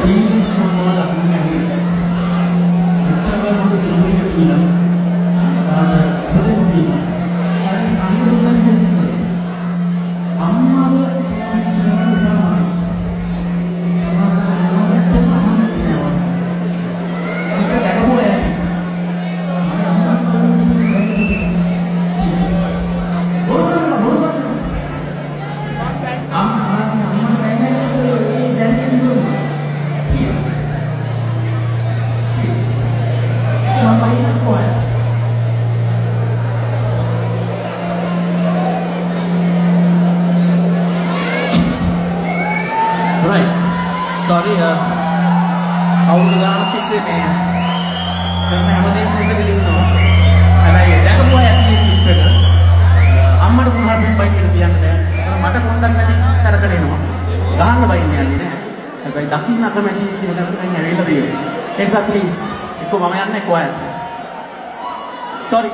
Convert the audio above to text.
Serious මොනවද අපි කියන්නේ. එච්චර මොකද සිංහලෙන් කියනවා. ප්‍රදේශදී හරි අනුරුද්ධන් හිටියේ. අම්මාව Right. Sorry, අවුරුදු ගානක් තිස්සේ මේ කරන හැමදේම ඉස්සෙල්ලා ඉන්නවා. හැබැයි දැකපුවා ඇති ඉක්කට අම්මට කුණහරුපෙන් බයි කියලා කියන්න බෑ. මට කොන්දක් නැති කරගෙන එනවා. ගහන්න බයින්නේ යන්නේ නෑ. හැබැයි දකින්න අකමැති කියන දේ දැන් ඇවිල්ලා තියෙනවා. ඒ නිසා please එක්ක මම යන්නේ කොහේ. Sorry.